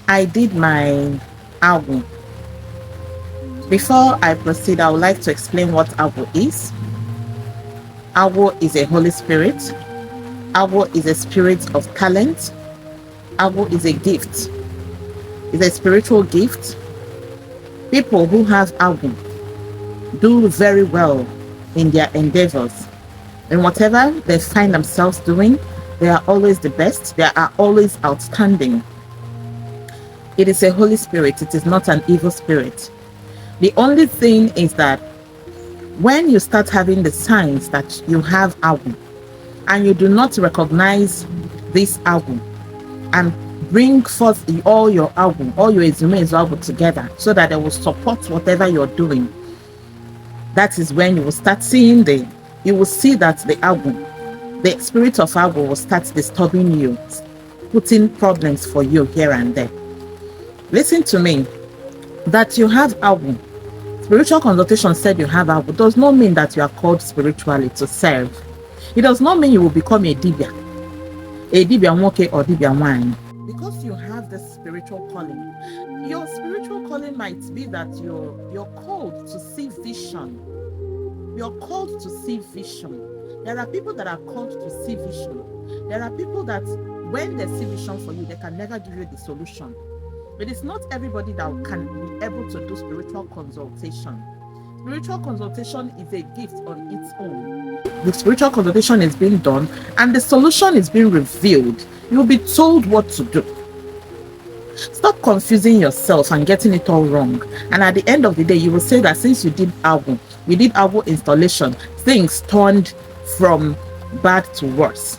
I did my Awu. Before I proceed, I would like to explain what Awu is. Awu is a Holy Spirit. Awu is a spirit of talent. Awu is a gift. It's a spiritual gift. People who have Awu do very well in their endeavors. In whatever they find themselves doing, they are always the best. They are always outstanding. It is a Holy Spirit. It is not an evil spirit. The only thing is that when you start having the signs that you have Awu and you do not recognize this Awu and bring forth all your Awu, all your Ezumezu Awu together so that they will support whatever you're doing, that is when you will start seeing you will see that the Awu, the spirit of Awu will start disturbing you, putting problems for you here and there. Listen to me, that you have Awu, spiritual consultation said you have Awu, does not mean that you are called spiritually to serve. It does not mean you will become a Dibia Nwoke or Dibia Nwanyị. Because you have the spiritual calling, your spiritual calling might be that you're called to see vision. You're called to see vision. There are people that are called to see vision. There are people that when they see vision for you, they can never give you the solution. But it's not everybody that can be able to do spiritual consultation. Spiritual consultation is a gift on its own. The spiritual consultation is being done and the solution is being revealed. You'll be told what to do. Stop confusing yourself and getting it all wrong. And at the end of the day, you will say that since you did Awu installation, things turned from bad to worse.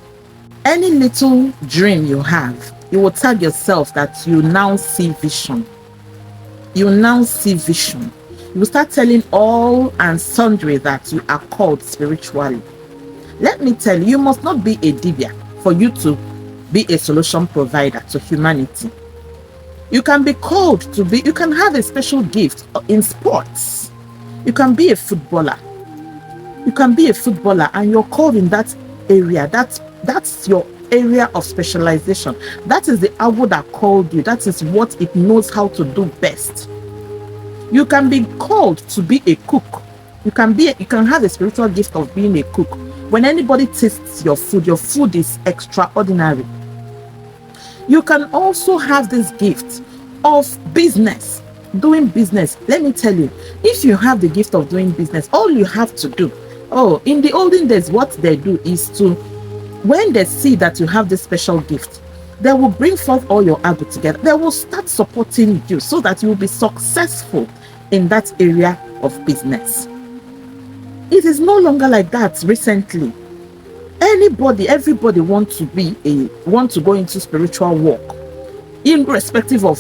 Any little dream you have, you will tell yourself that you now see vision. You now see vision. You will start telling all and sundry that you are called spiritually. Let me tell you, you must not be a Dibia for you to be a solution provider to humanity. You can be called to be, you can have a special gift in sports. You can be a footballer. You can be a footballer and you're called in that area. That's your area of specialization. That is the Awu that called you. That is what it knows how to do best. You can be called to be a cook. You can have a spiritual gift of being a cook. When anybody tastes your food is extraordinary. You can also have this gift of business, doing business. Let me tell you, if you have the gift of doing business, all you have to do, in the olden days, what they do is to, when they see that you have this special gift, they will bring forth all your Awu together. They will start supporting you so that you will be successful in that area of business. It is no longer like that recently. Everybody wants to go into spiritual work, irrespective of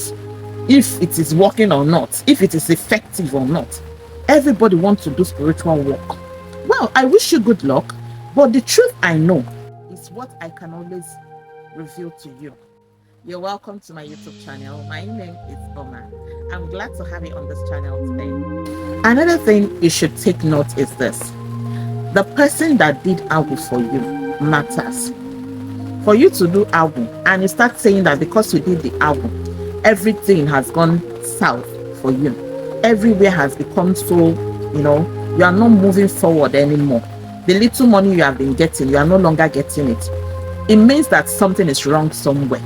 if it is working or not, if it is effective or not. Everybody wants to do spiritual work. Well, I wish you good luck, but the truth I know is what I can always reveal to you. You're welcome to my YouTube channel. My name is Oma. I'm glad to have you on this channel today. Another thing you should take note is this. The person that did Awu for you matters. For you to do Awu and you start saying that because you did the Awu, everything has gone south for you. Everywhere has become so, you are not moving forward anymore. The little money you have been getting, you are no longer getting it. It means that something is wrong somewhere.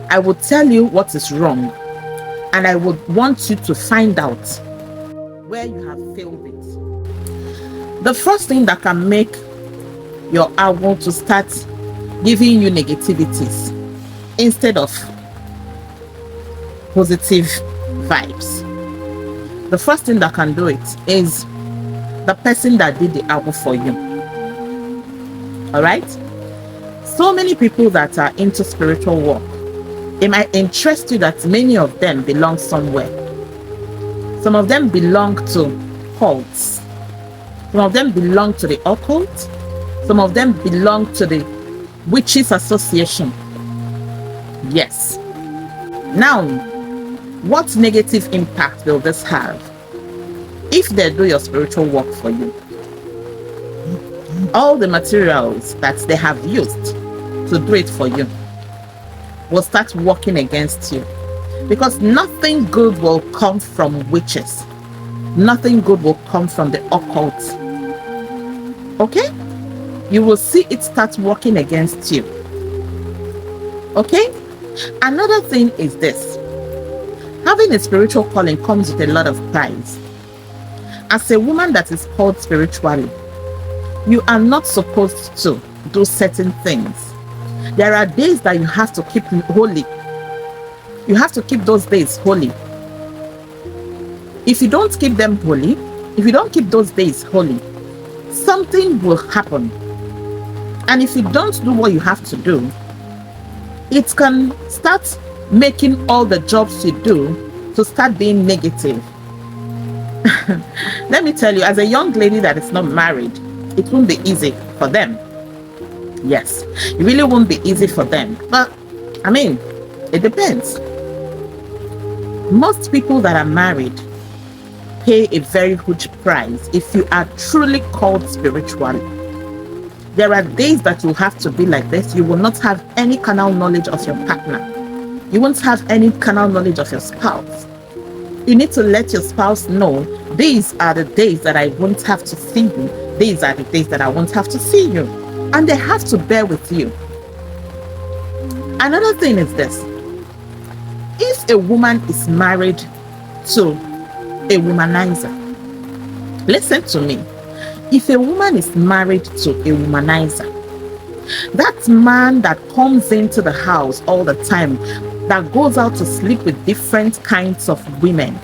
I will tell you what is wrong, and I would want you to find out where you have failed it. The first thing that can make your Awu to start giving you negativities instead of positive vibes, the first thing that can do it is the person that did the Awu for you. All right? So many people that are into spiritual work, it might interest you that many of them belong somewhere. Some of them belong to cults. Some of them belong to the occult. Some of them belong to the Witches Association. Yes. Now, what negative impact will this have if they do your spiritual work for you? All the materials that they have used to do it for you, will start working against you, because nothing good will come from witches. Nothing good will come from the occult. Okay? You will see it start working against you. Okay? Another thing is this. Having a spiritual calling comes with a lot of pride. As a woman that is called spiritually, you are not supposed to do certain things. There are days that you have to keep holy. You have to keep those days holy. If you don't keep them holy, if you don't keep those days holy, something will happen. And if you don't do what you have to do, it can start making all the jobs you do to start being negative. Let me tell you, as a young lady that is not married, it won't be easy for them. Yes, it really won't be easy for them. But, I mean, it depends. Most people that are married pay a very huge price if you are truly called spiritually. There are days that you have to be like this. You will not have any carnal knowledge of your partner. You won't have any carnal knowledge of your spouse. You need to let your spouse know, these are the days that I won't have to see you. These are the days that I won't have to see you. And they have to bear with you. Another thing is this. If a woman is married to a womanizer, listen to me. If a woman is married to a womanizer, that man that comes into the house all the time, that goes out to sleep with different kinds of women,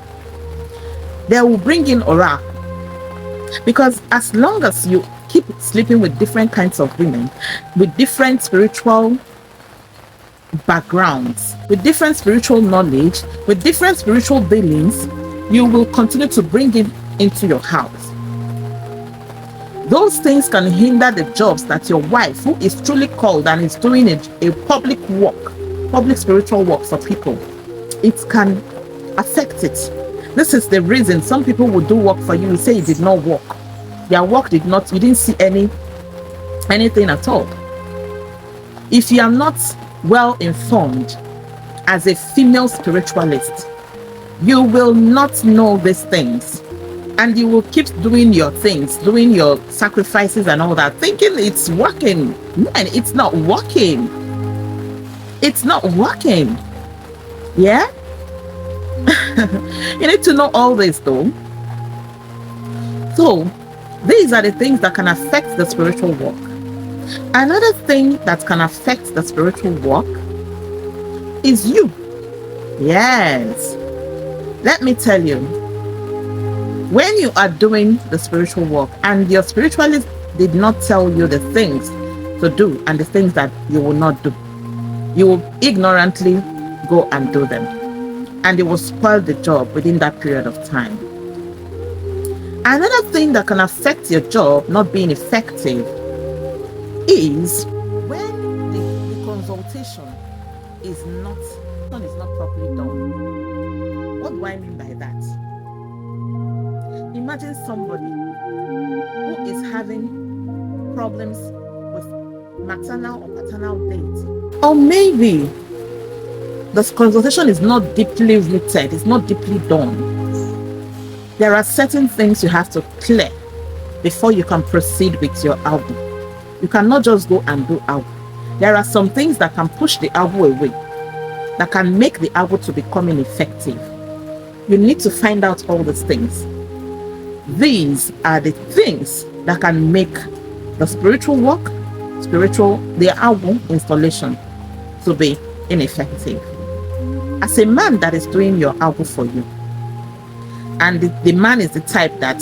they will bring in aura. Because as long as you keep sleeping with different kinds of women, with different spiritual backgrounds, with different spiritual knowledge, with different spiritual dealings, you will continue to bring it into your house. Those things can hinder the jobs that your wife, who is truly called and is doing a public work, public spiritual work for people, it can affect it. This is the reason some people will do work for you and say it did not work. Their work did not, you didn't see anything at all. If you are not well informed as a female spiritualist, you will not know these things. And you will keep doing your things, doing your sacrifices and all that, thinking it's working. Man, it's not working. It's not working. Yeah? You need to know all this though. So, these are the things that can affect the spiritual walk. Another thing that can affect the spiritual walk is you. Yes. Let me tell you, when you are doing the spiritual work and your spiritualist did not tell you the things to do and the things that you will not do, you will ignorantly go and do them. And it will spoil the job within that period of time. Another thing that can affect your job not being effective is when the consultation is not properly done. What do I mean by that? Imagine somebody who is having problems with maternal or paternal deity. Or maybe the consultation is not deeply rooted, it's not deeply done. There are certain things you have to clear before you can proceed with your album. You cannot just go and do album. There are some things that can push the album away, that can make the album to become ineffective. You need to find out all these things. These are the things that can make the spiritual work, the album installation to be ineffective. As a man that is doing your album for you, and the man is the type that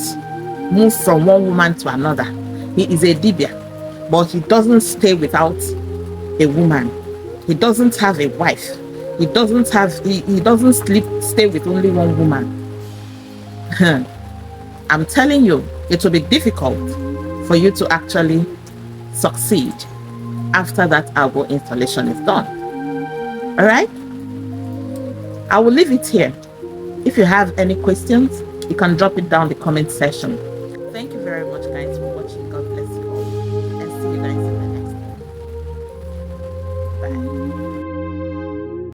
moves from one woman to another, he is a dibia, but he doesn't stay without a woman. He doesn't have a wife. He doesn't stay with only one woman. I'm telling you, it will be difficult for you to actually succeed after that album installation is done. All right? I will leave it here. If you have any questions, you can drop it down in the comment section.